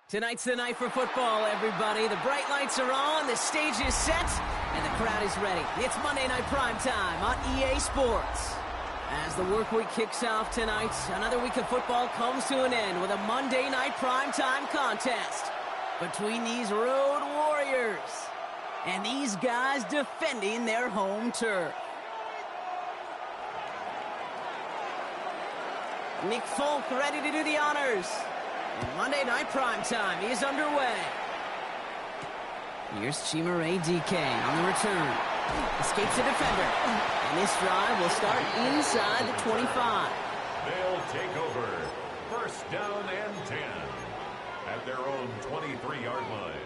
Tonight's the night for football, everybody. The bright lights are on, the stage is set, and the crowd is ready. It's Monday Night Primetime on EA Sports. As the work week kicks off tonight, another week of football comes to an end with a Monday Night Primetime contest between these road warriors and these guys defending their home turf. Nick Folk ready to do the honors. And Monday Night Primetime is underway. Here's Chimere DK on the return. Escapes the defender. And this drive will start inside the 25. They'll take over. First down and 10 at their own 23-yard line.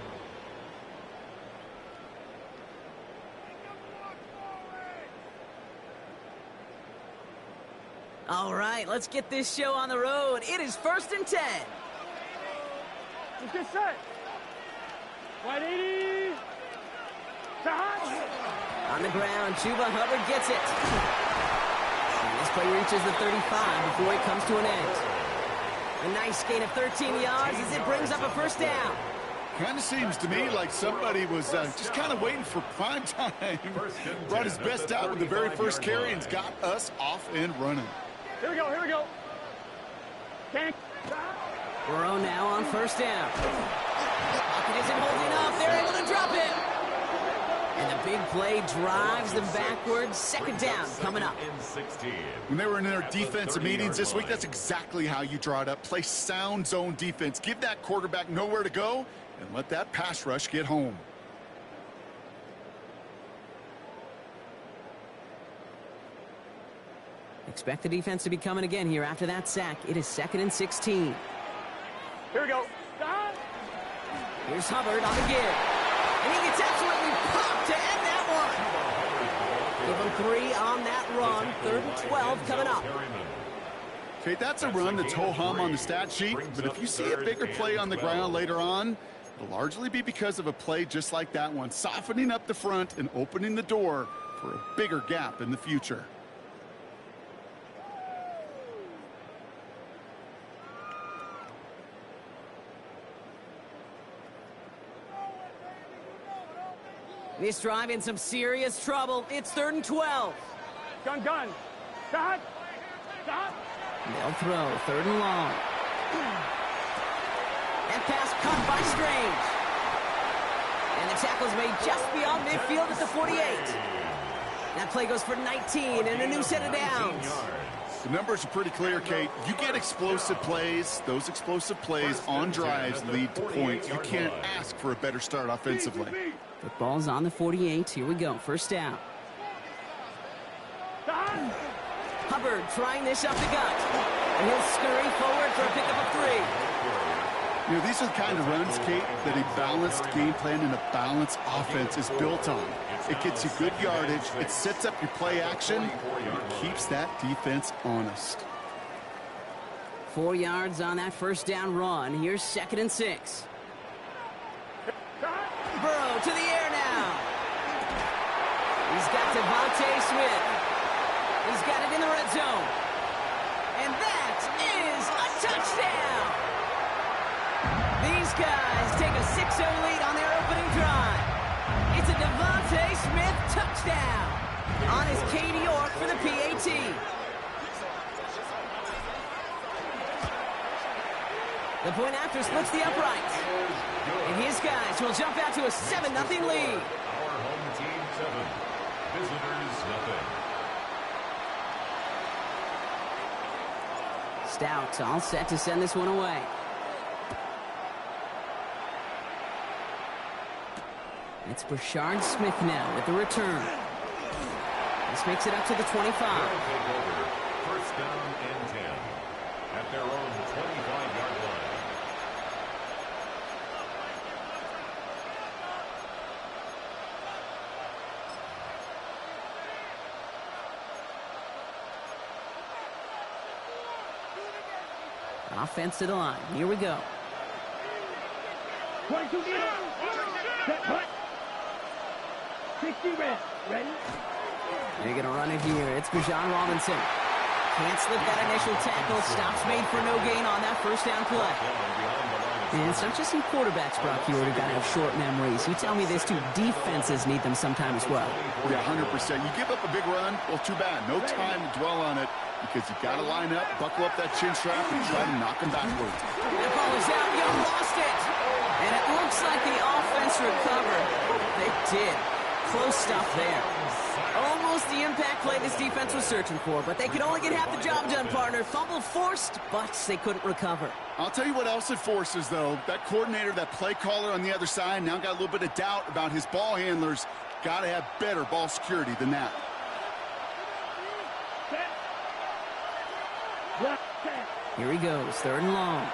All right, let's get this show on the road. It is 1st and 10. Let's get set. 180. On the ground, Chuba Hubbard gets it. And this play reaches the 35 before it comes to an end. A nice gain of 13 yards as it brings up a first down. Kind of seems to me like somebody was just kind of waiting for prime time. Brought his best out with the very first carry and got us off and running. Here we go, here we go. Burrow now on first down. Pocket isn't holding up. They're able to drop it. And the big play drives them backwards. Second down coming up. When they were in their defensive meetings this week, that's exactly how you draw it up. Play sound zone defense. Give that quarterback nowhere to go and let that pass rush get home. Expect the defense to be coming again here after that sack. It is 2nd and 16. Here we go. Here's Hubbard on the give. And he gets absolutely popped to end that one. Give him 3 on that run. 3rd and 12 coming up. Okay, that's a run that's ho-hum on the stat sheet, but if you see a bigger play on the ground later on, it'll largely be because of a play just like that one, softening up the front and opening the door for a bigger gap in the future. This drive in some serious trouble. It's 3rd and 12. Gun. Stop. They'll throw 3rd and long. That pass caught by Strange. And the tackle's made just beyond midfield at the 48. That play goes for 19 and a new set of downs. The numbers are pretty clear, Kate. You get explosive plays. Those explosive plays on drives lead to points. You can't ask for a better start offensively. Football's on the 48. Here we go. First down. Hubbard trying this up the gut. And he'll scurry forward for a pickup of 3. You know, these are the kind of runs, Kate, that a balanced game plan and a balanced offense is built on. It gets you good yardage. It sets up your play action. It keeps that defense honest. 4 yards on that first down run. Here's 2nd and 6. Burrow to the air now. He's got Devontae Smith. He's got it in the red zone. And that is a touchdown. These guys take a 6-0 lead on their opening drive. It's a Devontae Smith touchdown on his Katie York for the PAT. The point after splits the uprights. And his guys will jump out to a 7-0 lead. Our home team 7, visitors nothing. Stout all set to send this one away. It's Brashard Smith now with the return. This makes it up to the 25. First down and 10 at their own 25-yard line. Offense to the line. Here we go. 22 60 red. Ready? They're going to run it here. It's Bijan Robinson. Can't slip that initial tackle. Stops made for no gain on that first down play. And it's not just in quarterbacks, Brock, you already got to have short memories. You tell me this too, defenses need them sometime as well. Yeah, 100%. You give up a big run, well, too bad. No time to dwell on it because you got to line up, buckle up that chin strap, and try to knock them backwards. That ball is out. Young lost it. And it looks like the offense recovered. They did. Close stuff there. Almost the impact play this defense was searching for, but they could only get half the job done, partner. Fumble forced, but they couldn't recover. I'll tell you what else it forces, though. That coordinator, that play caller on the other side, now got a little bit of doubt about his ball handlers. Got to have better ball security than that. Here he goes, 3rd and long.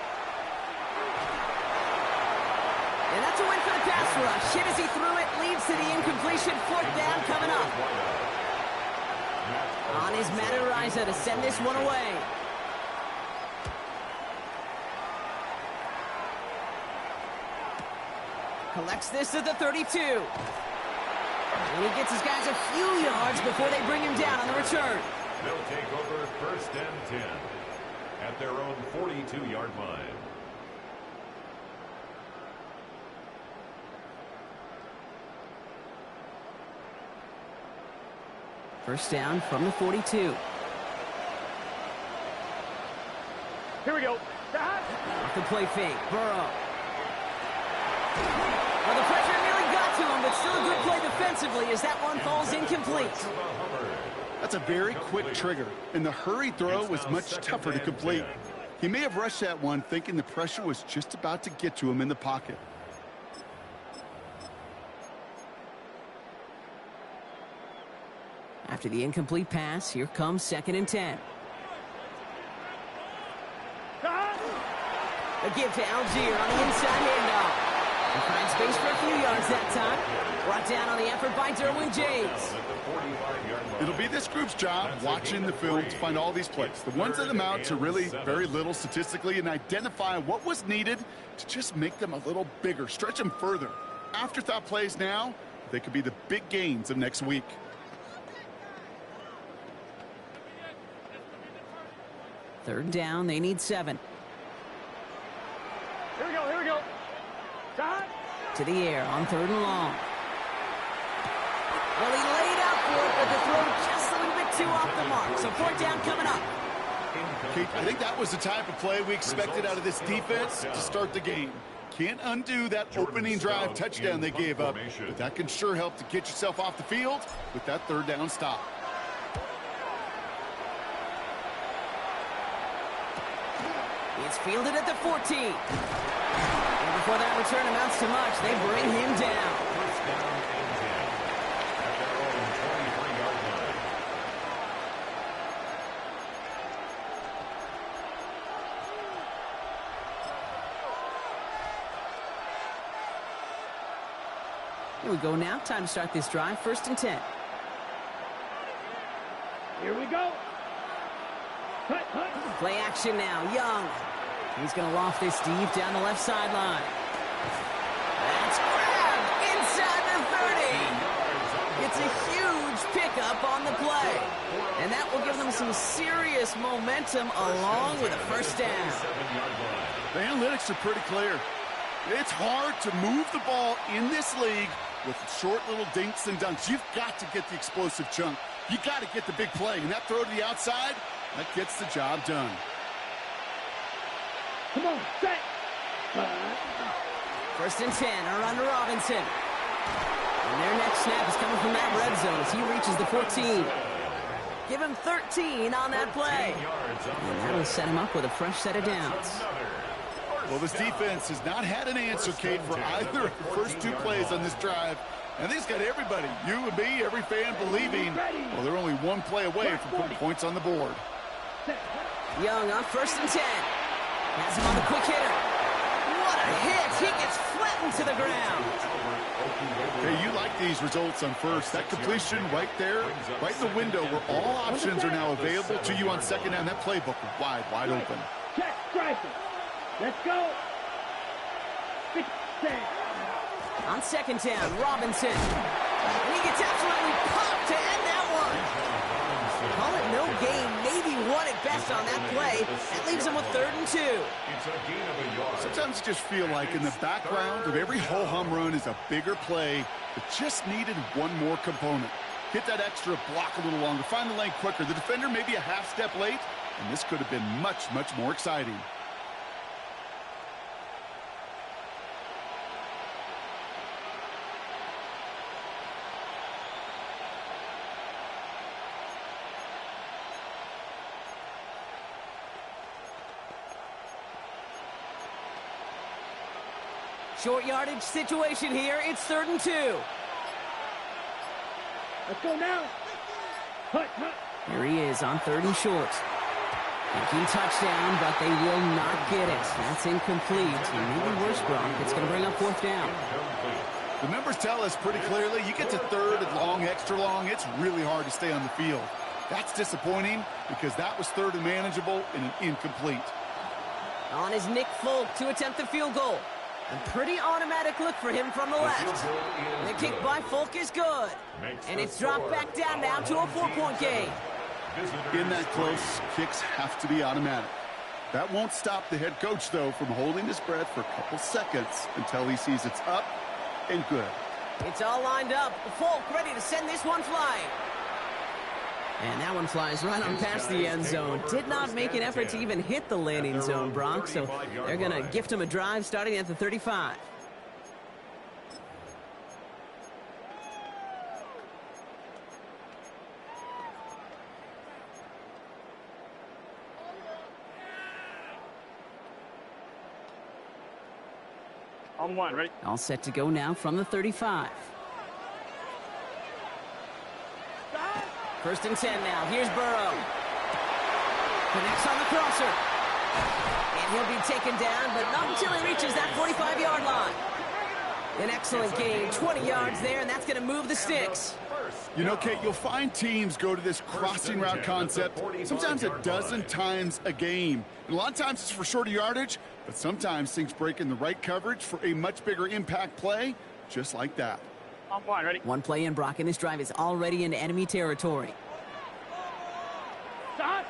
And that's a win for the pass rush. Hit as he threw it, leads to the incompletion. 4th down coming up. On his Matt Ariza to send this one away. Collects this at the 32. And he gets his guys a few yards before they bring him down on the return. They'll take over 1st and 10 at their own 42-yard line. First down from the 42. Here we go. Off the play fake. Burrow. Well, the pressure nearly got to him, but still a good play defensively as that one falls incomplete. That's a very quick trigger, and the hurry throw was much tougher to complete. He may have rushed that one thinking the pressure was just about to get to him in the pocket. After the incomplete pass, here comes 2nd and 10. A give to Algier on the inside handoff. He finds space for a few yards that time. Brought down on the effort by Derwin James. It'll be this group's job watching the film to find all these plays. The ones that amount to really very little statistically and identify what was needed to just make them a little bigger, stretch them further. Afterthought plays now, they could be the big gains of next week. Third down, they need 7. Here we go, here we go. To the air on 3rd and long. Well, he laid out for it, but the throw just a little bit too off the mark. So 4th down coming up. Keith, I think that was the type of play we expected out of this defense to start the game. Can't undo that opening drive touchdown they gave up, but that can sure help to get yourself off the field with that 3rd down stop. It's fielded at the 14. And before that return amounts to much, they bring him down. 1st down and 10 at their own 23-yard line. Here we go now. Time to start this drive. 1st and 10. Here we go. Play action now. Young. He's going to loft this deep down the left sideline. That's grabbed inside the 30. It's a huge pickup on the play. And that will give them some serious momentum along with a 1st down. The analytics are pretty clear. It's hard to move the ball in this league with short little dinks and dunks. You've got to get the explosive chunk. You got to get the big play. And that throw to the outside, that gets the job done. Come on, set. 1st and 10 are under Robinson. And their next snap is coming from that red zone as he reaches the 14. Give him 13 on that play. And that'll set him up with a fresh set of downs. Well, this defense has not had an answer, Kate, for either of the first 2 plays on this drive. And they've got everybody, you and me, every fan believing, well, they're only 1 play away from putting points on the board. Young on 1st and 10. Has him on the quick hitter. What a hit. He gets flattened to the ground. Hey, you like these results on first. That completion right there, right in the window where all options are now available to you on 2nd down. That playbook wide open. Check, striker. Let's go. 6, 10. On 2nd down, Robinson. And he gets absolutely popped to end that one. Call it no gain, maybe won at best on that play, That leaves him with 3rd and 2. It's a gain of a yard. Sometimes you just feel like in the background of every ho-hum run is a bigger play that just needed one more component. Hit that extra block a little longer, find the lane quicker. The defender may be a half step late, and this could have been much, much more exciting. Short yardage situation here. It's 3rd and 2. Let's go now. Hut, hut. Here he is on 3rd and short. Thinking touchdown, but they will not get it. That's incomplete. And even worse, Brock, it's going to bring up 4th down. The numbers tell us pretty clearly, you get to 3rd and long, extra long, it's really hard to stay on the field. That's disappointing because that was 3rd and manageable and an incomplete. On is Nick Folk to attempt the field goal. A pretty automatic look for him from the left. And the kick by Folk is good. And it's dropped back down now to a 4-point game. In that close, kicks have to be automatic. That won't stop the head coach, though, from holding his breath for a couple seconds until he sees it's up and good. It's all lined up. Folk ready to send this one flying. And that one flies right on past the end zone. Did not make an effort to even hit the landing zone, Brock, so they're going to gift him a drive starting at the 35. On 1, ready? All set to go now from the 35. 1st and 10 now. Here's Burrow. Connects on the crosser. And he'll be taken down, but not until he reaches that 45-yard line. An excellent gain. 20 yards there, and that's going to move the sticks. You know, Kate, you'll find teams go to this crossing route concept sometimes a dozen times a game. And a lot of times it's for shorter yardage, but sometimes things break in the right coverage for a much bigger impact play, just like that. On 1, ready? One play in, Brock, and this drive is already into enemy territory. Stop.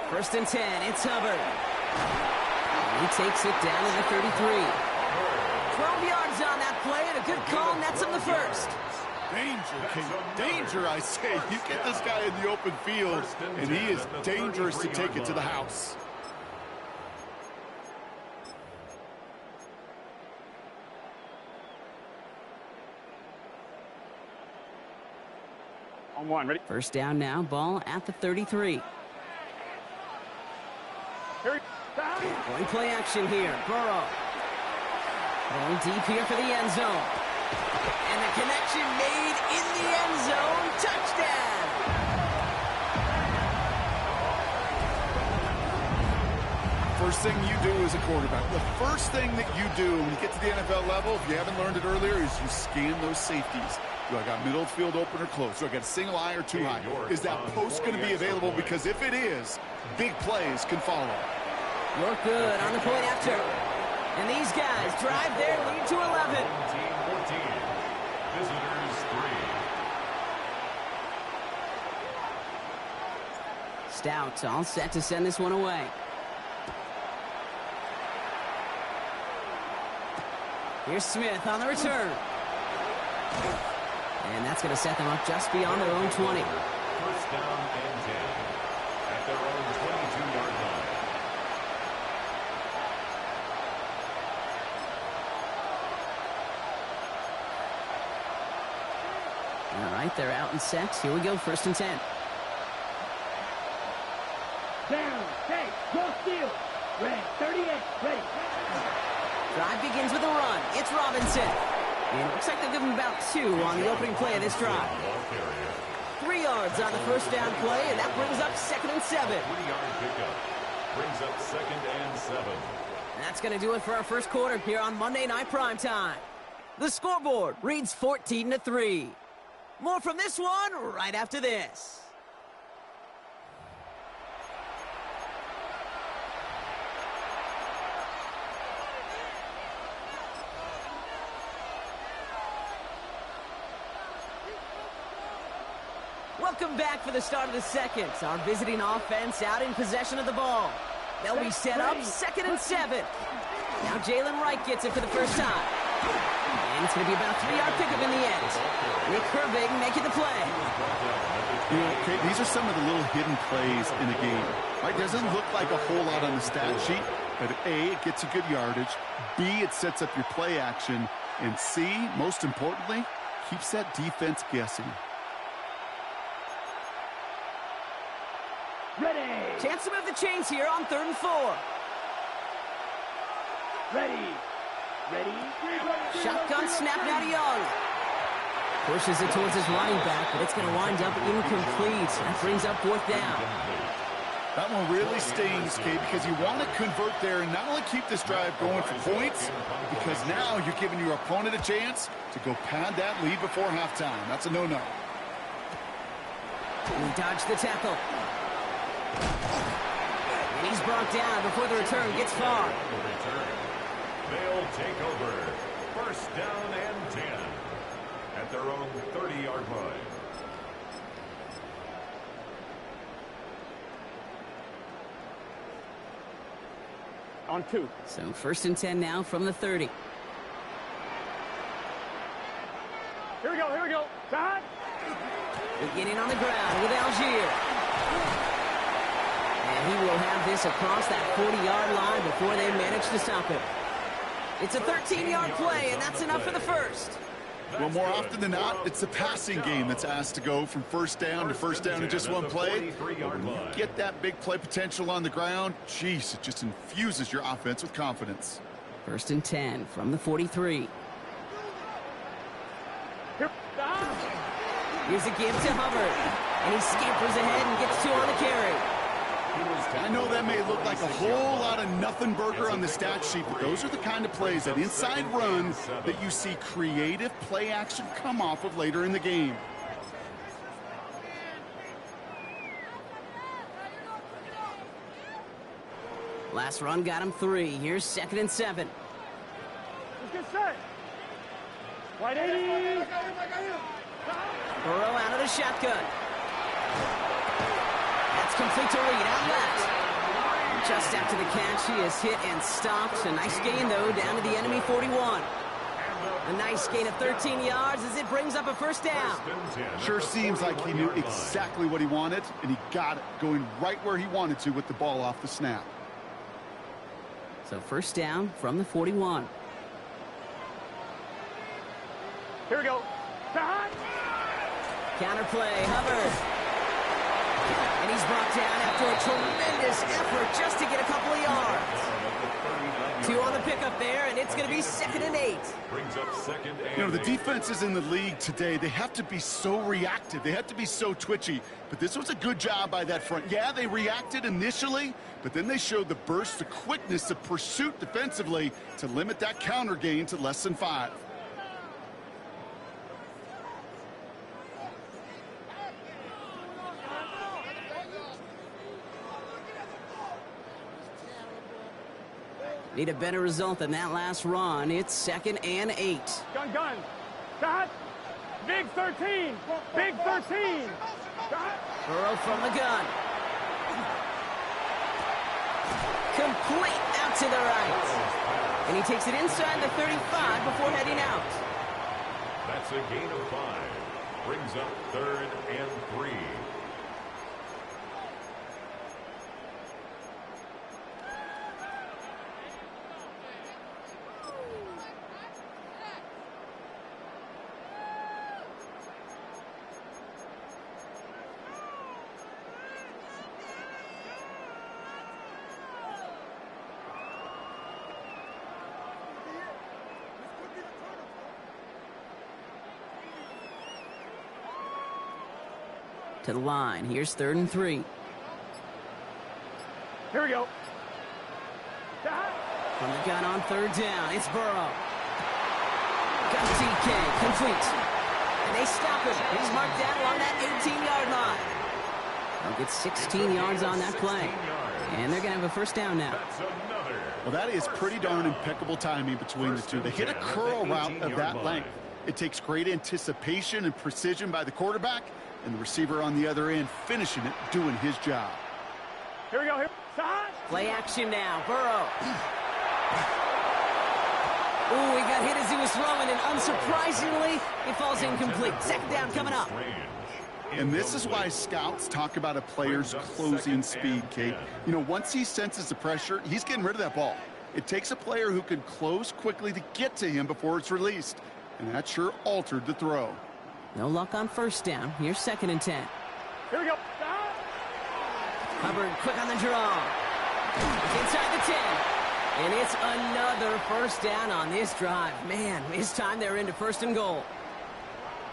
1st and 10, it's Hubbard. And he takes it down to the 33. 12 yards on that play, and a good call, and that's him the 1st. Danger, Kate. Danger, I say. You get this guy in the open field, and he is dangerous to take it to the house. On 1, ready? 1st down now, ball at the 33. One play action here. Burrow. Going deep here for the end zone. And the connection made in the end zone. Touchdown! First thing you do as a quarterback, the first thing that you do when you get to the NFL level, if you haven't learned it earlier, is you scan those safeties. Do I got middle of the field open or close? Do I got a single high or two high? Is that post going to be available? Because if it is, big plays can follow. You're good on the point after. And these guys drive their lead to 11. 14. Visitors 3. Stout all set to send this one away. Here's Smith on the return. And that's going to set them up just beyond their own 20. 1st down and 10 at their own 22-yard line. All right, they're out and set. Here we go, 1st and 10. Down, take, go steal. Ready, 38, ready. Drive begins with a run. It's Robinson. And it looks like they'll give him about 2 on the opening play of this drive. 3 yards on the 1st down play, and that brings up 2nd and 7. 3-yard pickup brings up 2nd and 7. And that's going to do it for our first quarter here on Monday Night Primetime. The scoreboard reads 14-3. More from this one right after this. Welcome back for the start of the second. Our visiting offense out in possession of the ball. They'll be set up, 2nd and 7. Now Jalen Wright gets it for the first time. And it's going to be about a 3-yard pickup in the end. Nick Herbig making the play. You know, okay, these are some of the little hidden plays in a game. Right? Doesn't look like a whole lot on the stat sheet, but A, it gets you good yardage. B, it sets up your play action. And C, most importantly, keeps that defense guessing. Ready. Chance to move the chains here on 3rd and 4. Ready. Ready. Shotgun snap now to Young. Pushes it towards his running back, but it's going to wind up incomplete. That brings up 4th down. That one really stings, Kate, because you want to convert there and not only keep this drive going for points, because now you're giving your opponent a chance to go pad that lead before halftime. That's a no-no. He dodged the tackle. And he's brought down before the return gets far. They'll take over. 1st down and 10 at their own 30-yard line. On 2. So 1st and 10 now from the 30. Here we go. Here we go. Shot. Beginning on the ground with Algier. And he will have this across that 40-yard line before they manage to stop him. It's a 13-yard play, and that's enough for the first. Well, more often than not, it's the passing game that's asked to go from 1st down to 1st down in just one play. When you get that big play potential on the ground, geez, it just infuses your offense with confidence. 1st and 10 from the 43. Here's a give to Hubbard. And he scampers ahead and gets 2 on the carry. I know that may look like a whole lot of nothing burger on the stat sheet, but those are the kind of plays, that inside run, that you see creative play action come off of later in the game. Last run got him 3. Here's 2nd and 7. Let's get set. Wide 80. Burrow out of the shotgun. That's complete to Reed out left. Just after the catch, he is hit and stopped. A nice gain, though, down to the enemy 41. A nice gain of 13 yards as it brings up a 1st down. Sure seems like he knew exactly what he wanted, and he got it going right where he wanted to with the ball off the snap. So 1st down from the 41. Here we go. Shot. Counterplay, Hubbard. And he's brought down after a tremendous effort just to get a couple of yards. 2 on the pickup there, and it's going to be 2nd and 8. Brings up 2nd and You know, the defenses in the league today, they have to be so reactive. They have to be so twitchy. But this was a good job by that front. Yeah, they reacted initially, but then they showed the burst, the quickness, the pursuit defensively to limit that counter gain to less than 5. Need a better result than that last run. It's 2nd and 8. Gun. Shot. Big 13. Big 13. Shot. Burrow from the gun. Complete out to the right. And he takes it inside the 35 before heading out. That's a gain of 5. Brings up 3rd and 3. To the line. Here's 3rd and 3. Here we go. Shot. From the gun on 3rd down. It's Burrow. Got TK. Complete. And they stop him. He's marked down along that 18-yard line. They'll get 16 yards on that play. And they're going to have a 1st down now. Well, that is pretty darn impeccable timing between the two. They hit a curl route of that length. It takes great anticipation and precision by the quarterback, and the receiver on the other end finishing it, doing his job. Here we go. Here. Play action now. Burrow. Ooh, he got hit as he was throwing, and unsurprisingly, it falls incomplete. Second down coming up. And this is why scouts talk about a player's closing speed, Kate. You know, once he senses the pressure, he's getting rid of that ball. It takes a player who can close quickly to get to him before it's released. And that sure altered the throw. No luck on first down. Here's 2nd and 10. Here we go. Hubbard quick on the draw. It's inside the 10. And it's another first down on this drive. Man, this time they're into 1st and goal.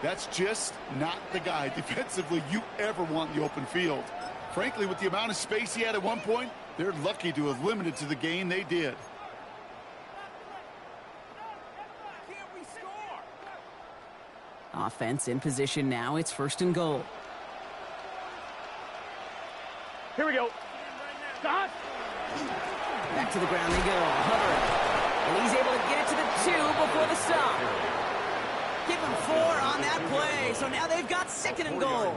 That's just not the guy defensively you ever want in the open field. Frankly, with the amount of space he had at one point, they're lucky to have limited to the gain they did. Offense in position now. It's 1st and goal. Here we go. Stop. Back to the ground they go. Hubbard. And he's able to get it to the 2 before the stop. Give him 4 on that play. So now they've got 2nd and goal.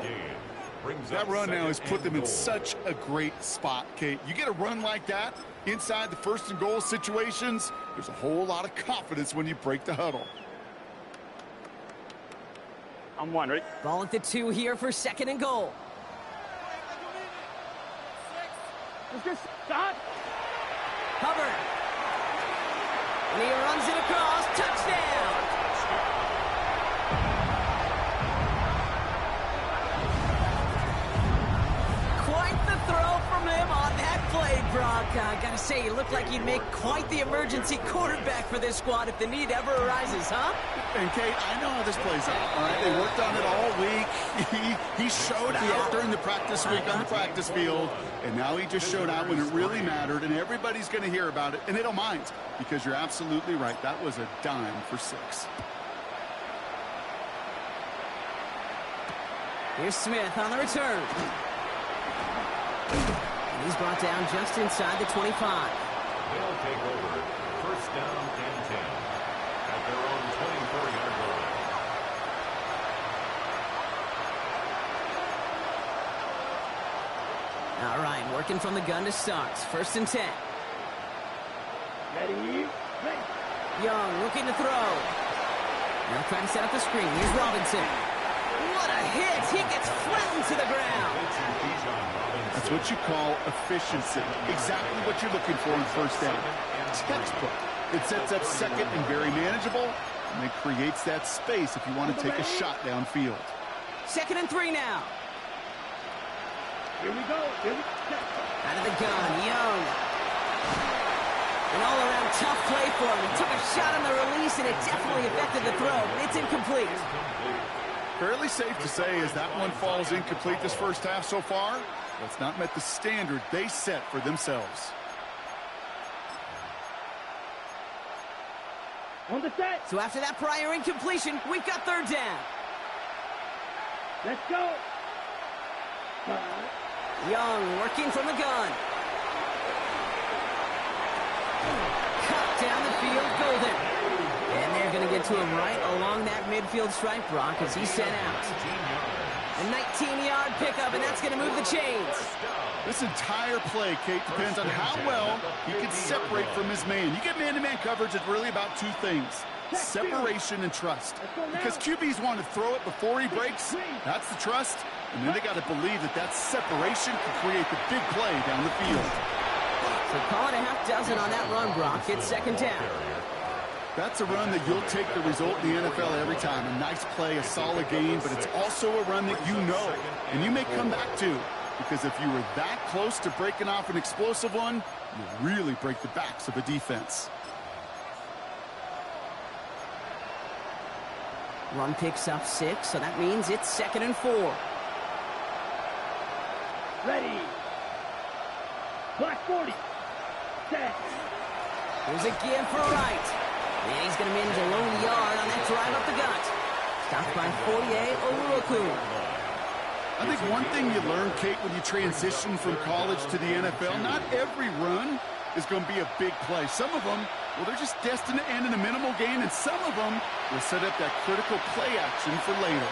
That run now has put them in such a great spot, Kate. You get a run like that inside the 1st and goal situations, there's a whole lot of confidence when you break the huddle. I'm 1, ready? Ball at the 2 here for 2nd and goal. Let's just stop. Hubbard. And he runs it across. Touchdown. Quite the throw from him on that play, Brock. I gotta say, you look like you'd make quite the emergency quarterback for this squad if the need ever arises, huh? And Kate, I know how this plays out, all right? They worked on it all week. He showed out during the practice week on the practice field, and now he just showed out when it really mattered, and everybody's going to hear about it, and they don't mind, because you're absolutely right. That was a dime for 6. Here's Smith on the return. And he's brought down just inside the 25. They'll take over 1st down and 10 at their own 24-yard line. All right, working from the gun to start. 1st and 10. Ready? Ready. Young looking to throw. Now trying to set up the screen. Here's Robinson. What a hit! He gets flattened to the ground. That's what you call efficiency. Exactly what you're looking for in 1st down. Textbook. It sets up 2nd and very manageable, and it creates that space if you want to take a shot downfield. 2nd and 3 now. Here we go. Here we go. Out of the gun, Young. An all-around tough play for him. He took a shot on the release, and it definitely affected the throw, but it's incomplete. Fairly safe to say as that one falls incomplete this 1st half so far, that's not met the standard they set for themselves. On the set. So after that prior incompletion, we've got 3rd down. Let's go. Young working from the gun. Cut down the field, Golden. And they're going to get to him right along that midfield stripe, Brock, as he's sent out. A 19-yard pickup, and that's going to move the chains. This entire play, Kate, depends on how well he can separate from his man. You get man-to-man coverage, it's really about 2 things. Separation and trust. Because QBs want to throw it before he breaks. That's the trust. And then they got to believe that that separation can create the big play down the field. So call it a half dozen on that run, Brock. It's 2nd down. That's a run that you'll take the result in the NFL every time. A nice play, a solid game, but it's also a run that you know and you may come back to. Because if you were that close to breaking off an explosive one, you really break the backs of a defense. Run picks up 6, so that means it's 2nd and 4. Ready. Black 40. Set. Here's a give for right. And he's going to manage a lone yard on that drive up the gut. Stopped by Wk3. I think one thing you learn, Kate, when you transition from college to the NFL, not every run is going to be a big play. Some of them, well, they're just destined to end in a minimal gain, and some of them will set up that critical play action for later.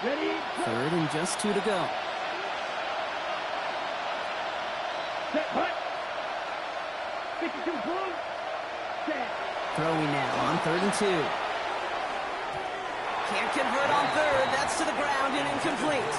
Ready? Third and just 2 to go. Set, hut. 52 full. Set. Throwing now on 3rd and 2. Can't convert on 3rd. That's to the ground and incomplete.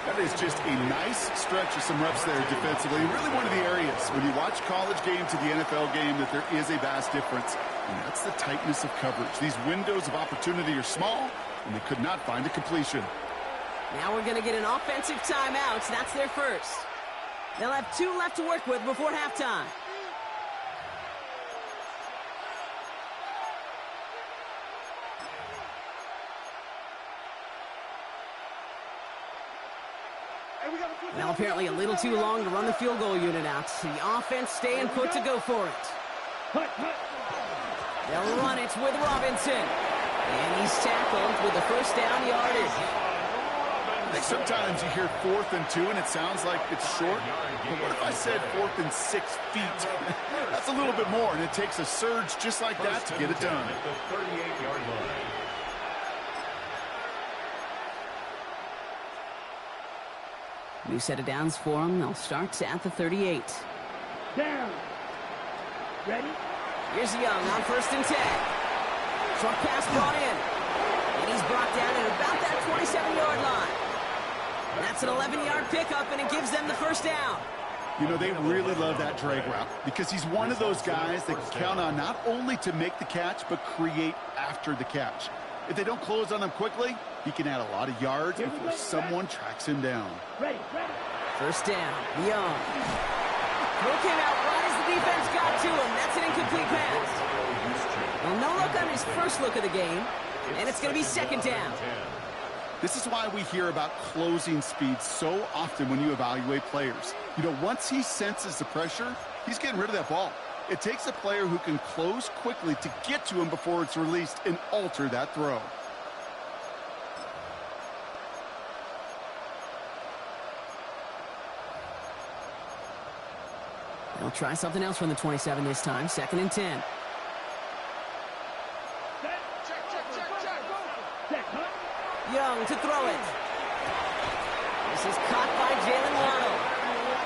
That is just a nice stretch of some reps there defensively. Really one of the areas when you watch college game to the NFL game that there is a vast difference. And that's the tightness of coverage. These windows of opportunity are small, and they could not find a completion. Now we're going to get an offensive timeout. That's their first. They'll have 2 left to work with before halftime. Now apparently a little too long to run the field goal unit out. The offense staying put to go for it. They'll run it with Robinson. And he's tackled with the first down yardage. I think sometimes you hear 4th and 2 and it sounds like it's short. But what if I said 4th and 6 feet? That's a little bit more, and it takes a surge just like that to get it done. At the 38-yard line. New set of downs for them. They'll start at the 38. Down. Ready? Here's Young on 1st and 10. Short pass brought in. And he's brought down at about that 27-yard line. That's an 11-yard pickup, and it gives them the first down. You know, they really love that drag route because he's one of those guys that can count on not only to make the catch, but create after the catch. If they don't close on him quickly, he can add a lot of yards before someone tracks him down. Ready. First down, Young. Throw came out right as the defense got to him. That's an incomplete pass. Well, no look on his first look of the game, and it's going to be 2nd down. This is why we hear about closing speed so often when you evaluate players. You know, once he senses the pressure, he's getting rid of that ball. It takes a player who can close quickly to get to him before it's released and alter that throw. They'll try something else from the 27 this time. 2nd and 10. Young to throw it. This is caught by Jalen Waddle.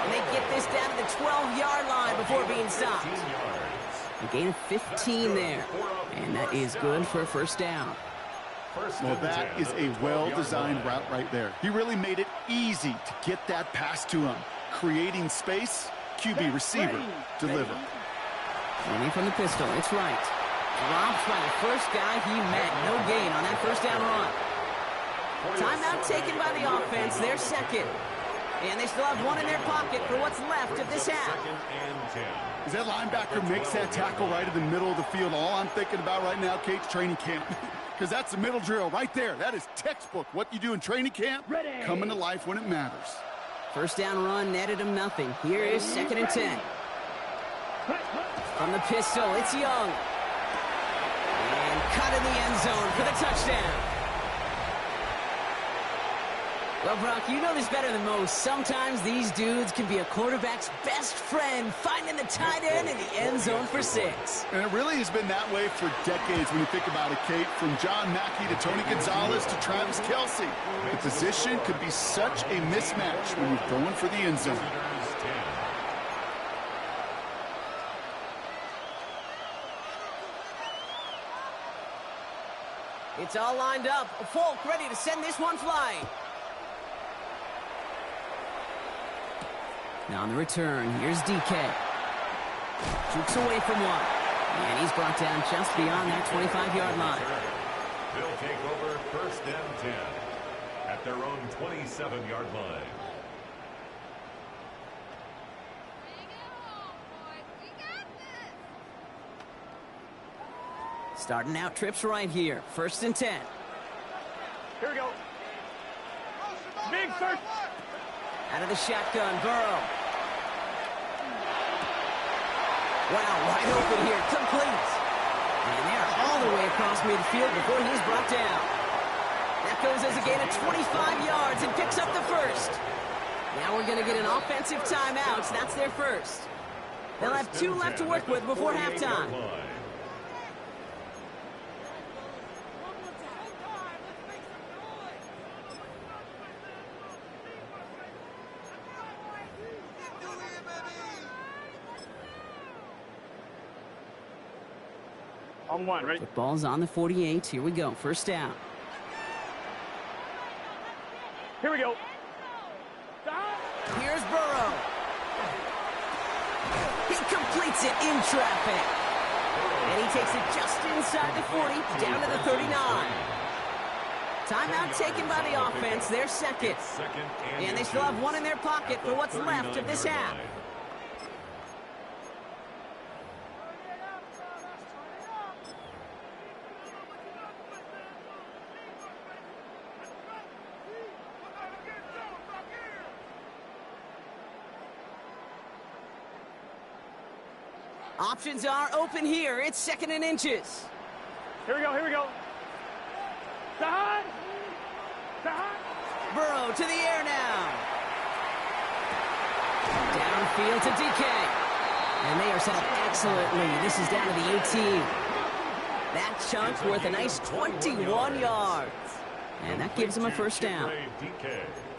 And they get this down to the 12-yard line before being stopped. A gain of 15 there. And that is good for a first down. Well, that is a well-designed route right there. He really made it easy to get that pass to him. Creating space, QB receiver, deliver. Running from the pistol, it's right. Dropped by the first guy he met. No gain on that first down run. Timeout taken by the offense. They're second. And they still have one in their pocket for what's left of this half. As that linebacker makes that tackle right in the middle of the field, all I'm thinking about right now, Kate's training camp. Because that's the middle drill right there. That is textbook. What you do in training camp, coming to life when it matters. First down run netted him nothing. Here is 2nd and 10. From the pistol, it's Young. And cut in the end zone for the touchdown. Well, Brock, you know this better than most. Sometimes these dudes can be a quarterback's best friend, finding the tight end in the end zone for 6. And it really has been that way for decades when you think about it, Kate. From John Mackey to Tony Gonzalez to Travis Kelce. The position could be such a mismatch when you're going for the end zone. It's all lined up. Folk ready to send this one flying. Now on the return, here's DK. Jukes away from one. And he's brought down just beyond that 25-yard line. They'll take over 1st and 10 at their own 27-yard line. Starting out trips right here. 1st and 10. Here we go. Big first. Out of the shotgun, Burrow. Wow, wide open here, complete. And they're all the way across midfield before he's brought down. That goes as a gain of 25 yards and picks up the first. Now we're going to get an offensive timeout. That's their first. They'll have 2 left to work with before halftime. On one, ready? Football's on the 48. Here we go. First down. Here we go. Here's Burrow. He completes it in traffic. And he takes it just inside the 40, down to the 39. Timeout taken by the offense, their second. And they still have one in their pocket for what's left of this half. Options are open here. It's 2nd and inches. Here we go, here we go. Side. Burrow to the air now. Downfield to DK. And they are set up excellently. This is down to the 18. That chunk's worth a nice 21 yards. And that gives them a first down.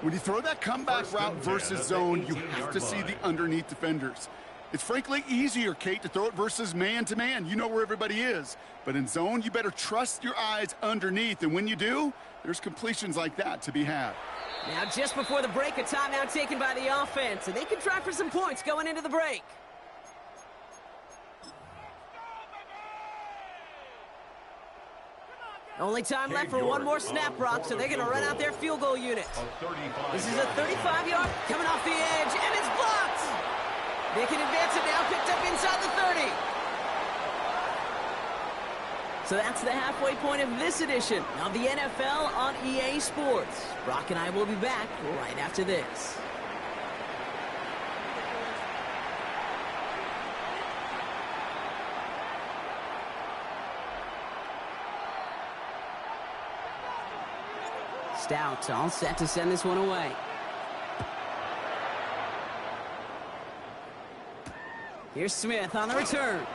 When you throw that comeback route versus zone, you have to see the underneath defenders. It's frankly easier, Kate, to throw it versus man-to-man. You know where everybody is. But in zone, you better trust your eyes underneath. And when you do, there's completions like that to be had. Now, just before the break, a timeout taken by the offense. And they can try for some points going into the break. Only time left for one more snap, Brock, so they're going to run out their field goal unit. This is a 35-yard coming off the edge, and it's blocked. They can advance it now, picked up inside the 30. So that's the halfway point of this edition of the NFL on EA Sports. Brock and I will be back right after this. Stout all set to send this one away. Here's Smith on the return.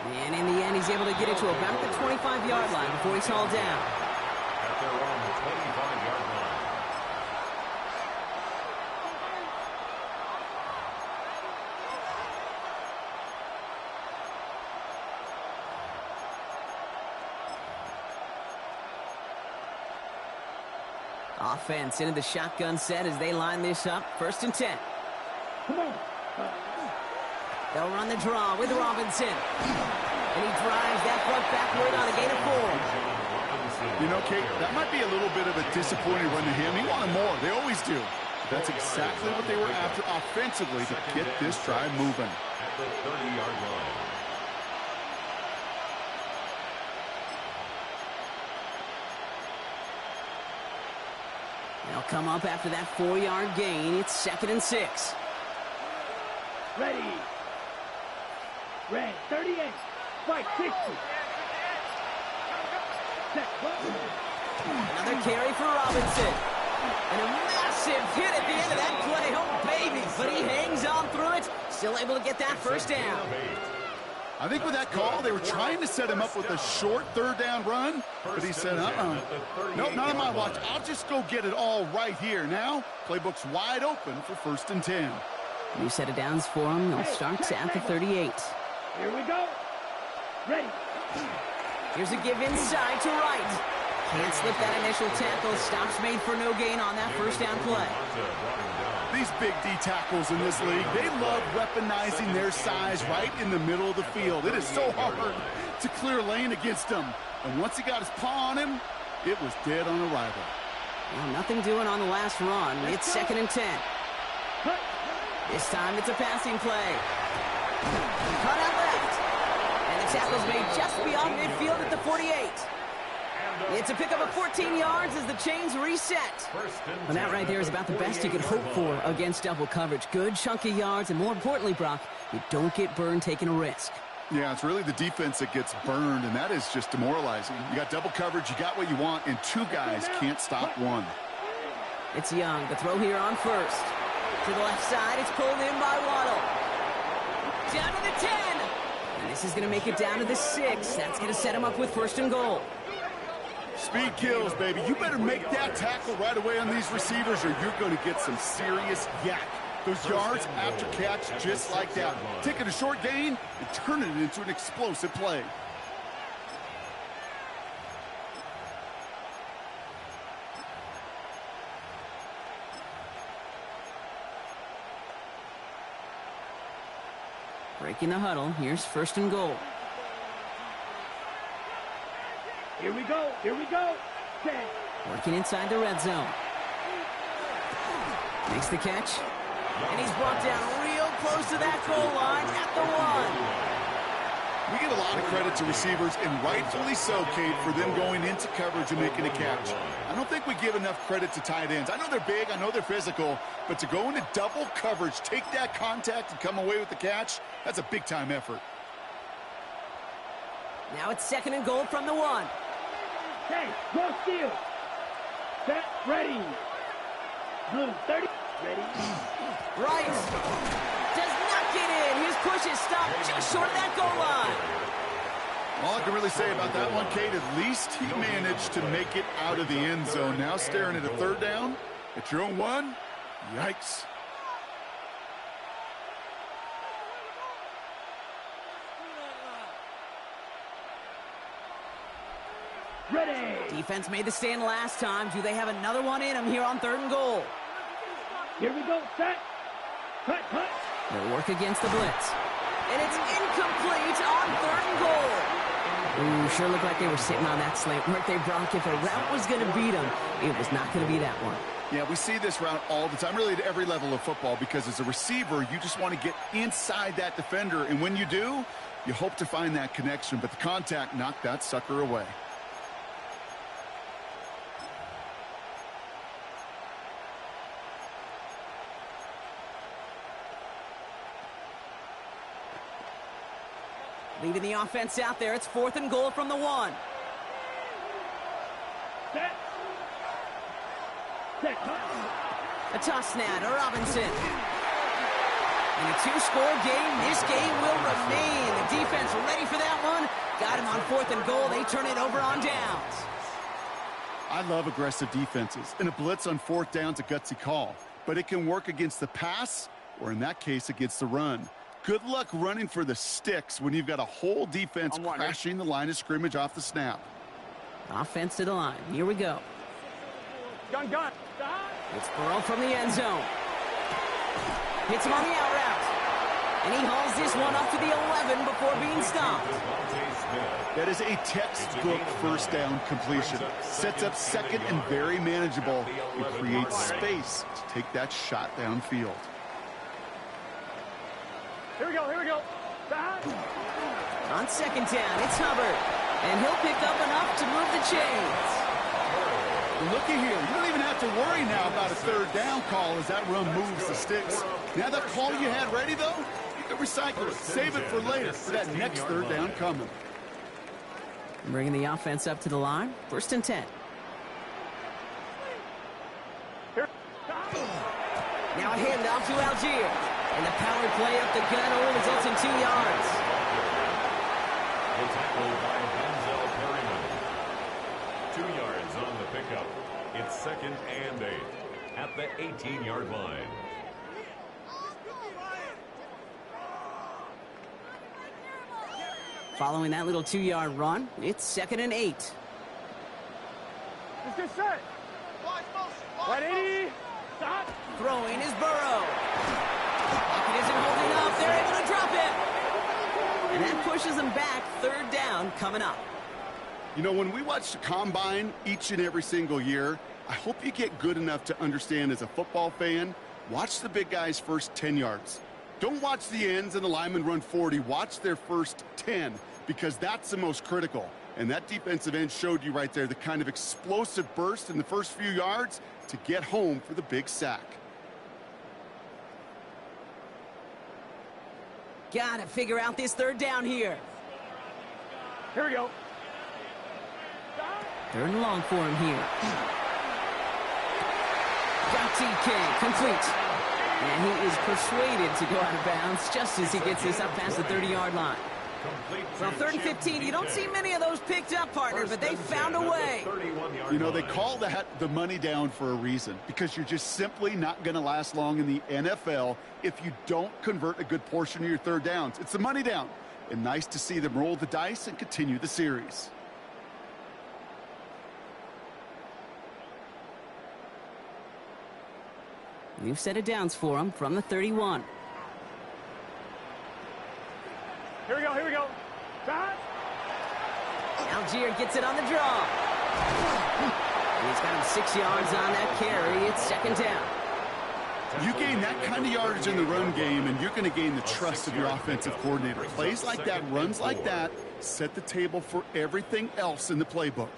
And in the end, he's able to get it to about the 25-yard line before he's hauled down. At their own 25-yard line. Offense into the shotgun set as they line this up. 1st and 10. Come on. They'll run the draw with Robinson. And he drives that front backward on a gain of 4. You know, Kate, that might be a little bit of a disappointing run to him. He wanted more. They always do. That's exactly what they were after offensively to get this drive moving. At the 30-yard line. They'll come up after that 4-yard gain. It's 2nd and 6. Ready. Red, 38. Fight, 60. Another carry for Robinson. And a massive hit at the end of that play. Oh, baby. But he hangs on through it. Still able to get that first down. I think with that call, they were trying to set him up with a short 3rd down run. But he said, nope, not on my watch. I'll just go get it all right here. Now, playbook's wide open for 1st and 10. New set of downs for them. They'll start at the 38. Here we go. Ready. Here's a give inside to right. Can't slip that initial tackle. Stops made for no gain on that first down play. These big D tackles in this league, they love weaponizing their size right in the middle of the field. It is so hard to clear lane against them. And once he got his paw on him, it was dead on arrival. Well, nothing doing on the last run. It's 2nd and 10. This time it's a passing play. Cut out left. And the tackle's made just beyond midfield at the 48. It's a pickup of 14 yards as the chains reset. And that right there is about the best you could hope for against double coverage. Good chunky yards, and more importantly, Brock, you don't get burned taking a risk. Yeah, it's really the defense that gets burned, and that is just demoralizing. You got double coverage, you got what you want, and 2 guys can't stop one. It's Young. The throw here on 1st. To the left side, it's pulled in by Waddle. Down to the 10. And this is going to make it down to the 6. That's going to set him up with 1st and goal. Speed kills, baby. You better make that tackle right away on these receivers or you're going to get some serious yak. Those yards after catch just like that. Taking a short gain, and turn it into an explosive play. Breaking the huddle. Here's 1st and goal. Here we go. Here we go. 10. Working inside the red zone. Makes the catch. And he's brought down real close to that goal line at the 1. We give a lot of credit to receivers, and rightfully so, Kate, for them going into coverage and making a catch. I don't think we give enough credit to tight ends. I know they're big, I know they're physical, but to go into double coverage, take that contact, and come away with the catch, that's a big-time effort. Now it's 2nd and goal from the 1. Hey, go steal. Set, ready. Blue, 30. Ready. Rice does not get in. His push is stopped just short of that goal line. All I can really say about that one, Kate, at least he managed to make it out of the end zone. Now staring at a 3rd down at your own 1. Yikes. Ready. Defense made the stand last time. Do they have another one in them here on 3rd and goal? Here we go. Set. Cut, cut. They'll work against the blitz. And it's incomplete on 3rd and goal. Ooh, sure looked like they were sitting on that slant, weren't they, Brock? If a route was going to beat them, it was not going to be that one. Yeah, we see this route all the time, really at every level of football, because as a receiver, you just want to get inside that defender. And when you do, you hope to find that connection. But the contact knocked that sucker away. Leaving the offense out there. It's 4th and goal from the 1. Set. Set, cut. A toss now to Robinson. In a 2-score game, this game will remain. The defense ready for that one. Got him on 4th and goal. They turn it over on downs. I love aggressive defenses, and a blitz on 4th down's a gutsy call. But it can work against the pass, or in that case, against the run. Good luck running for the sticks when you've got a whole defense crashing the line of scrimmage off the snap. Offense to the line. Here we go. Gun, gun. It's Burrow from the end zone. Hits him on the out route. And he hauls this one up to the 11 before being stopped. That is a textbook 1st down completion. Sets up 2nd and very manageable. It creates space to take that shot downfield. Here we go, here we go. On 2nd down, it's Hubbard. And he'll pick up enough to move the chains. Looky here. You don't even have to worry now about a 3rd down call as that run moves the sticks. Now that call you had ready, though, you can recycle it. Save it for later for that next 3rd down coming. Bringing the offense up to the line. 1st and 10. Now a handoff to Algier. And the power play up the gut only results in 2 yards. The tackle by Denzel Perryman. 2 yards on the pickup. It's 2nd and 8 at the 18-yard line. Following that little 2-yard run, it's 2nd and 8. Let's get set. 180. Stop. Throwing is Burrow. Pocket isn't holding up. They're able to drop it. And that pushes them back. 3rd down coming up. You know, when we watch the combine each and every single year, I hope you get good enough to understand as a football fan, watch the big guys' first 10 yards. Don't watch the ends and the linemen run 40. Watch their first 10 because that's the most critical. And that defensive end showed you right there the kind of explosive burst in the first few yards to get home for the big sack. Gotta figure out this 3rd down here. Here we go. 3rd and long for him here. Got TK, complete. And he is persuaded to go out of bounds just as he gets this up past the 30-yard line. Well, 3rd and 15, you don't see many of those picked up, partner, but they found a way. You know, they call that the money down for a reason because you're just simply not going to last long in the NFL if you don't convert a good portion of your 3rd downs. It's the money down. and nice to see them roll the dice and continue the series. We've set it downs for him from the 31. Here we go, here we go. Shot. Algier gets it on the draw. He's got him 6 yards on that carry. It's second down. You gain that kind of yardage in the run game, and you're going to gain the trust of your offensive coordinator. Plays like that, runs like that, set the table for everything else in the playbook.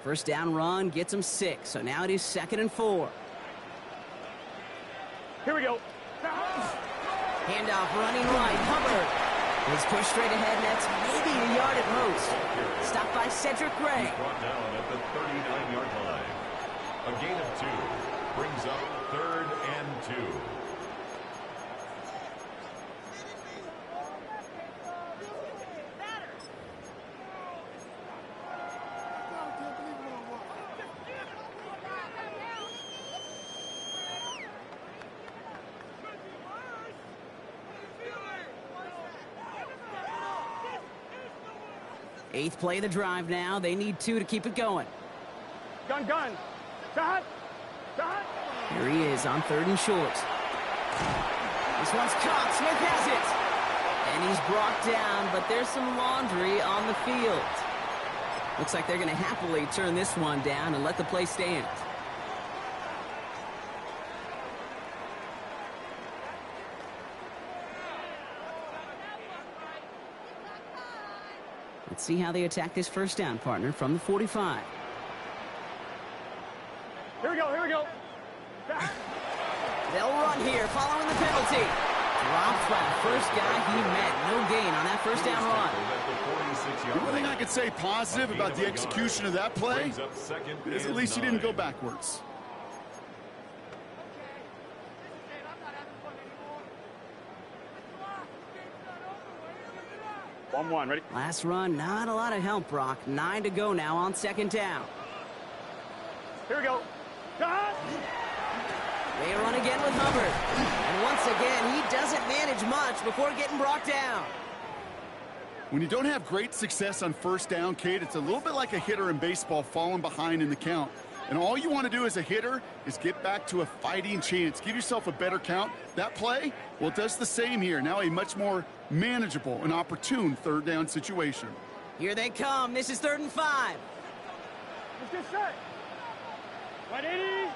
First down run gets him 6, so now it is 2nd and 4. Here we go. Handoff running right, Hubbard. He's pushed straight ahead, and that's maybe a yard at most. Stopped by Cedric Gray. He's brought down at the 39-yard line. A gain of 2 brings up 3rd and 2. Eighth play of the drive now. They need 2 to keep it going. Gun, gun. Shot. Shot. Here he is on 3rd and short. This one's caught. Smith has it. And he's brought down, but there's some laundry on the field. Looks like they're going to happily turn this one down and let the play stand. Let's see how they attack this first down, partner, from the 45. Here we go, here we go. They'll run here following the penalty. Dropped by the first guy he met. No gain on that first down run. The only thing I could say positive about the execution of that play is at least he didn't go backwards. One, ready? Last run, not a lot of help, Brock. 9 to go now on 2nd down. Here we go. Shot. They run again with Hubbard. And once again, he doesn't manage much before getting brought down. When you don't have great success on first down, Kate, it's a little bit like a hitter in baseball falling behind in the count. And all you want to do as a hitter is get back to a fighting chance. Give yourself a better count. That play, well, it does the same here. Now a much more manageable and opportune 3rd down situation. Here they come. This is 3rd and 5. Let's get set. 180.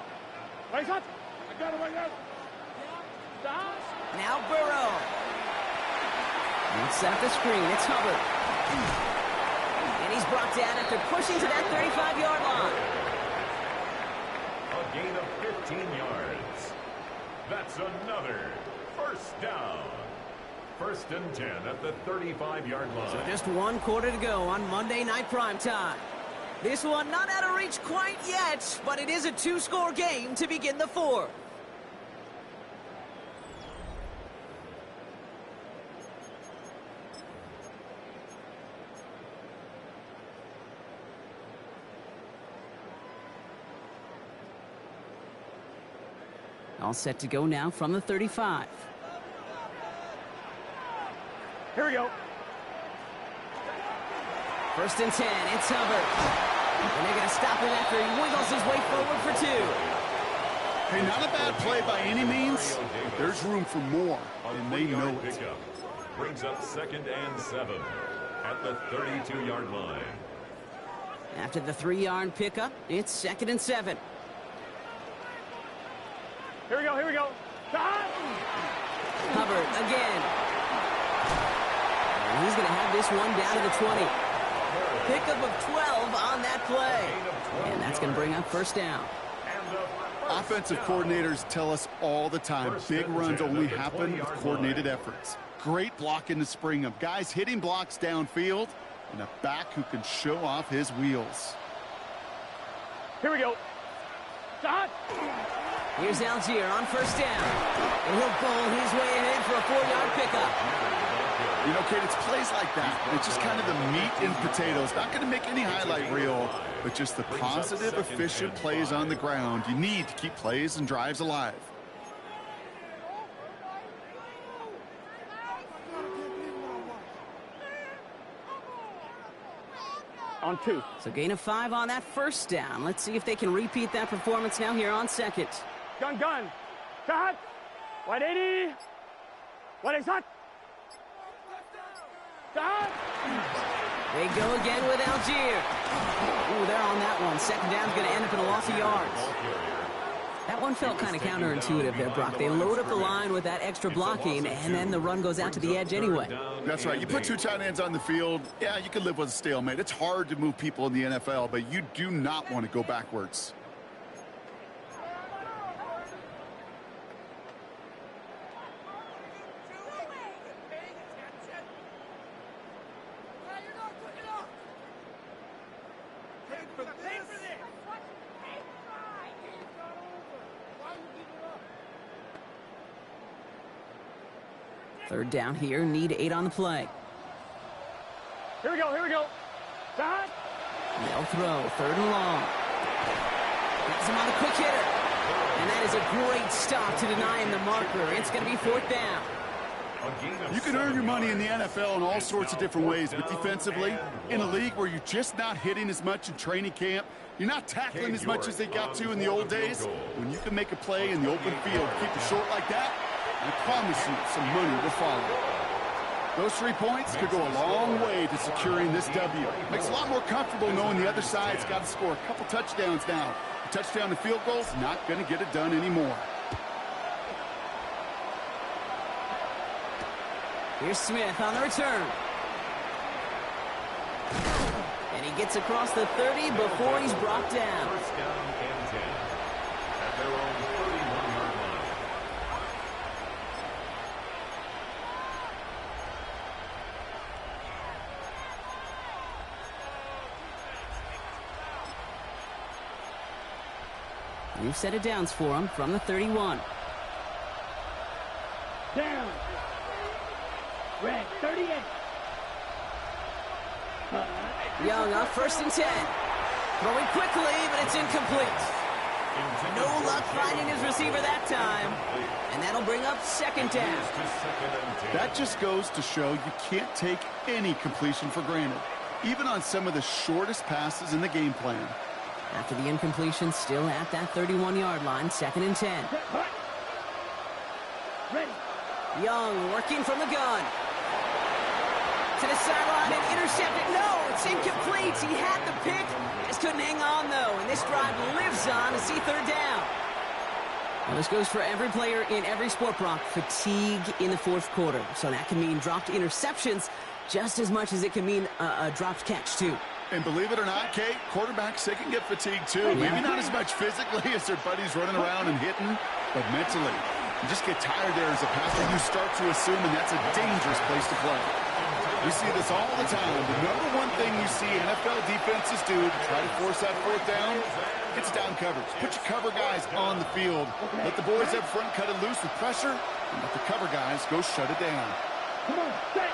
Right up. I got it right now. Stop. Now Burrow. Let's set up the screen. It's Hubbard. And he's brought down after pushing to that 35-yard line. A gain of 15 yards. That's another first down. 1st and 10 at the 35-yard line. So just 1 quarter to go on Monday Night Primetime. This one not out of reach quite yet, but it is a 2-score game to begin the 4th. All set to go now from the 35. Here we go. 1st and 10. It's Hubbard. And they're going to stop him after he wiggles his way forward for 2. Hey, not a bad play by any means. There's room for more, and they know it. Brings up 2nd and 7 at the 32-yard line. After the 3-yard pickup, it's 2nd and 7. Here we go, here we go. Shot. Hubbard again. And he's going to have this one down to the 20. Pickup of 12 on that play. And that's going to bring up 1st down. Offensive coordinators tell us all the time, big runs only happen with coordinated efforts. Great block in the spring of guys hitting blocks downfield and a back who can show off his wheels. Here we go. Shot. Here's Algier on 1st down. And he'll bowl his way ahead for a 4-yard pickup. You know, Kate, it's plays like that. It's just kind of the meat and potatoes. Not going to make any highlight reel, but just the positive, efficient plays on the ground. You need to keep plays and drives alive. On 2. So gain of 5 on that first down. Let's see if they can repeat that performance now here on second. Gun. Cut. 180. 180 hot. Cut. They go again with Algier. Ooh, they're on that one. Second down's going to end up in a loss of yards. That one felt kind of counterintuitive there, Brock. They load up the line with that extra blocking, and then the run goes out to the edge anyway. That's right. You put 2 tight ends on the field, yeah, you can live with a stalemate. It's hard to move people in the NFL, but you do not want to go backwards. Third down here, need 8 on the play. Here we go. Cut. They'll throw, 3rd and long. Gets him on the quick hitter. And that is a great stop to deny him the marker. It's going to be 4th down. You can earn your money in the NFL in all sorts of different ways, but defensively, in a league where you're just not hitting as much in training camp, you're not tackling as much as they got to in the old days, when you can make a play in the open field, keep it short like that, I promise you some money will follow. Those 3 points could go a long way to securing this W. Makes it a lot more comfortable knowing the other side's got to score a couple touchdowns now. A touchdown and field goal's not going to get it done anymore. Here's Smith on the return. And he gets across the 30 before he's brought down. First down and 10 at their own 31-yard line. New set of downs for him from the 31. Down. Red 38. Young up 1st and 10. Throwing quickly, but it's incomplete. No luck finding his receiver that time. And that'll bring up 2nd down. That just goes to show you can't take any completion for granted, even on some of the shortest passes in the game plan. After the incompletion, still at that 31-yard line, 2nd and 10. Ready. Young working from the gun. To the sideline and intercepted. No, it's incomplete. He had the pick. Just couldn't hang on, though. And this drive lives on to see 3rd down. Well, this goes for every player in every sport, Brock. Fatigue in the 4th quarter. So that can mean dropped interceptions just as much as it can mean a dropped catch, too. And believe it or not, Kate, quarterbacks, they can get fatigued, too. Maybe not as much physically as their buddies running around and hitting, but mentally. You just get tired there as a passer. You start to assume, and that's a dangerous place to play. We see this all the time. The number one thing you see NFL defenses do to try to force that 4th down, it's down coverage. Put your cover guys on the field. Let the boys up front cut it loose with pressure, and let the cover guys go shut it down. Come on, set.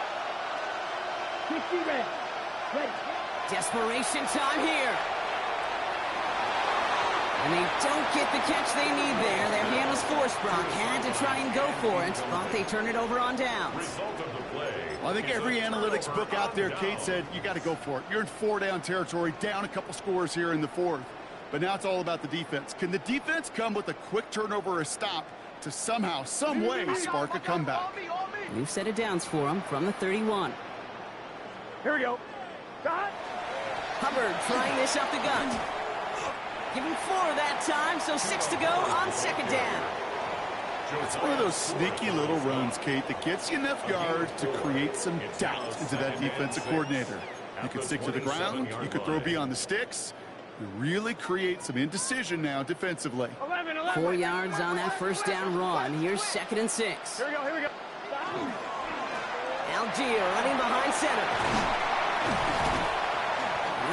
60 red. Ready. Desperation time here. And they don't get the catch they need there. Their hand was forced, Brock. Had to try and go for it, but they turn it over on downs. Well, I think every analytics book out there, Kate, said you got to go for it. You're in 4-down territory, down a couple scores here in the 4th. But now it's all about the defense. Can the defense come with a quick turnover or a stop to somehow, some way, spark a comeback? New set of downs for them from the 31. Here we go. Got. Hubbard trying this up the gut. Give him 4 that time, so 6 to go on 2nd down. It's one of those sneaky little runs, Kate, that gets you enough yards to create some doubt into that defensive coordinator. You could stick to the ground, you could throw beyond the sticks, you really create some indecision now defensively. 11. 4 yards on that 1st down run. Here's 2nd and 6. Here we go. Algier running behind center.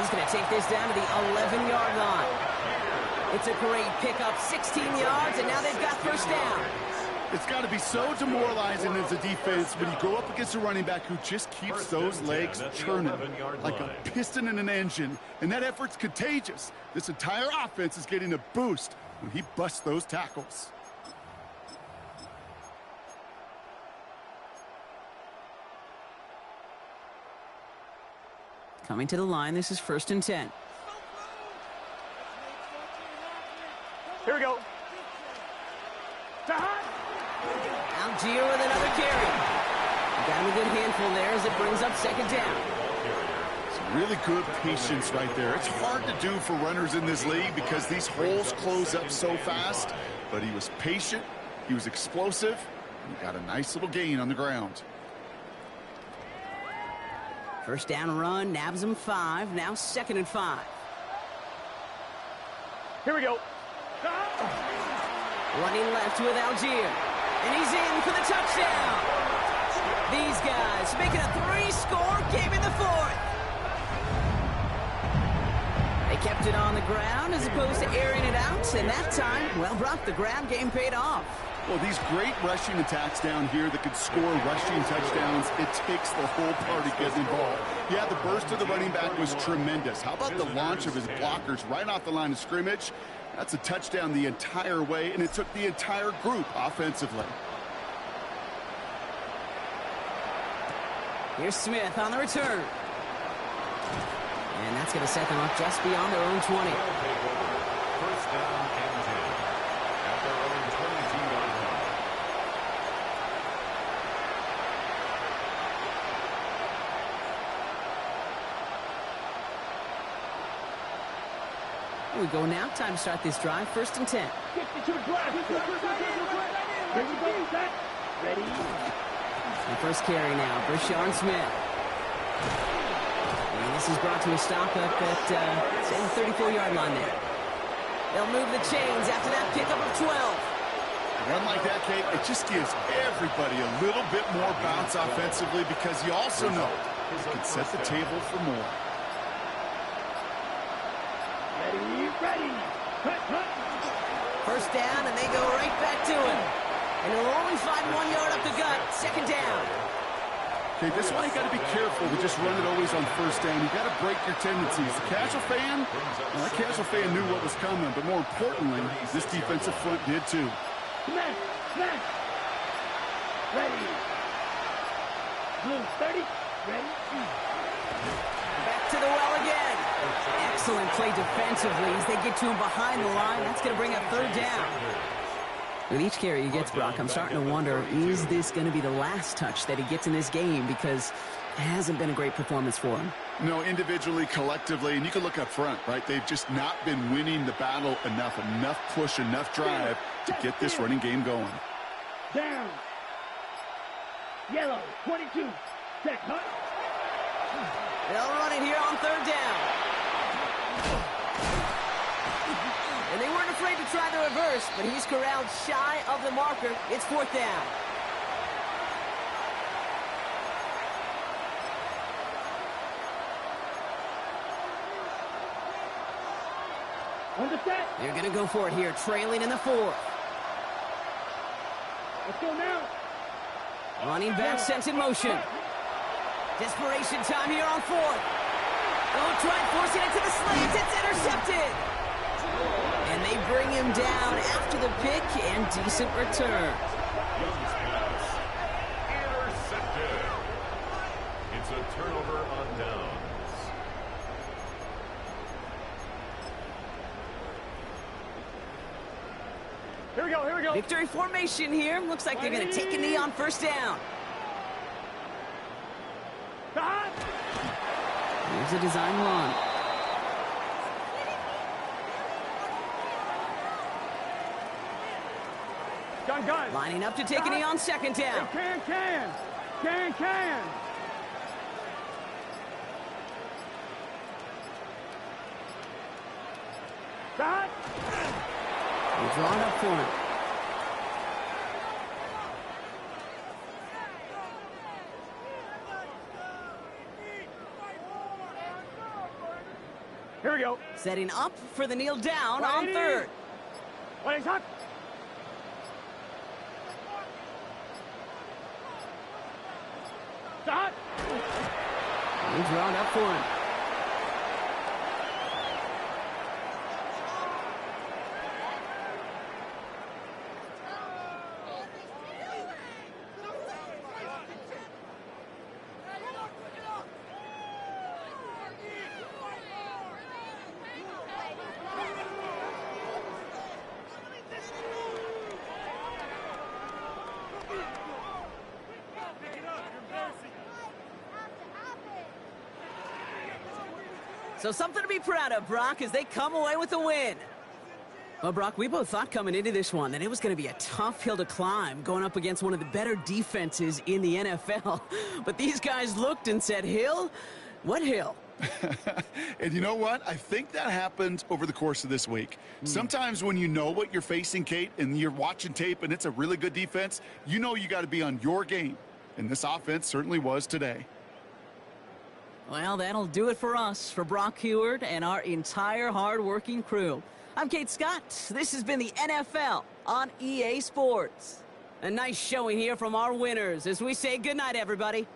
He's going to take this down to the 11-yard line. It's a great pickup, 16 yards, and now they've got 1st down. It's got to be so demoralizing as a defense when you go up against a running back who just keeps those legs churning like a piston in an engine, and that effort's contagious. This entire offense is getting a boost when he busts those tackles. Coming to the line, this is 1st and 10. Here we go. Algier with another carry. Got him a good handful there as it brings up 2nd down. Some really good patience right there. It's hard to do for runners in this league because these holes close up so fast, but he was patient, he was explosive, and he got a nice little gain on the ground. 1st down run, nabs him 5, now 2nd and 5. Here we go. Running left with Algier, and he's in for the touchdown. These guys making a 3-score game in the 4th. They kept it on the ground as opposed to airing it out, and that time, well, Brock, the ground game paid off. Well, these great rushing attacks down here that could score rushing touchdowns, it takes the whole party getting involved. Yeah, the burst of the running back was tremendous. How about the launch of his blockers right off the line of scrimmage? That's a touchdown the entire way, and it took the entire group offensively. Here's Smith on the return. And that's going to set them up just beyond their own 20. 1st down and 10 at their own 22-yard line. Here we go now. Time to start this drive. 1st and 10. Here we go. Set. Ready. The first carry now, Brashard Smith. And this is brought to a stop up at, say, the 34-yard line there. They'll move the chains after that pickup of 12. A run like that, Kate, it just gives everybody a little bit more bounce offensively because you also know it can set the table for more. Ready. Cut. 1st down, and they go right back to it. And they'll only find 1 yard up the gut. 2nd down. Okay, this is why you got to be careful to just run it always on 1st down. You got to break your tendencies. The casual fan, well, that casual fan knew what was coming, but more importantly, this defensive front did too. Smash. Ready. Blue 30. Ready. Back to the well again. Excellent play defensively as they get to him behind the line. That's going to bring up 3rd down. With each carry he gets, Brock, I'm starting to wonder, is this going to be the last touch that he gets in this game? Because it hasn't been a great performance for him. No, individually, collectively, and you can look up front, right? They've just not been winning the battle enough push, enough drive to get this running game going. Down. Yellow, 22. Set, cut. They'll run it here on 3rd down. And they weren't afraid to try the reverse, but he's corralled shy of the marker. It's 4th down. Understand? They're going to go for it here, trailing in the 4th. Let's go now. Running back sent in motion. Desperation time here on 4th. Oh, try forcing it to the slants. It's intercepted. And they bring him down after the pick and decent return. Young's pass. Intercepted. It's a turnover on downs. Here we go. Victory formation here. Looks like they're going to take a knee on 1st down. Cut. Here's a design run. Gun. Lining up to take a knee on 2nd down. Can. Cut. They draw it up for him. Here we go. Setting up for the kneel down on 3rd. What is hot? He drawn up for him. So something to be proud of, Brock, as they come away with the win. Well, Brock, we both thought coming into this one that it was going to be a tough hill to climb going up against one of the better defenses in the NFL. But these guys looked and said, Hill? What hill? And you know what? I think that happened over the course of this week. Sometimes when you know what you're facing, Kate, and you're watching tape and it's a really good defense, you know you got to be on your game. And this offense certainly was today. Well, that'll do it for us, for Brock Heward and our entire hard-working crew. I'm Kate Scott. This has been the NFL on EA Sports. A nice showing here from our winners as we say goodnight, everybody.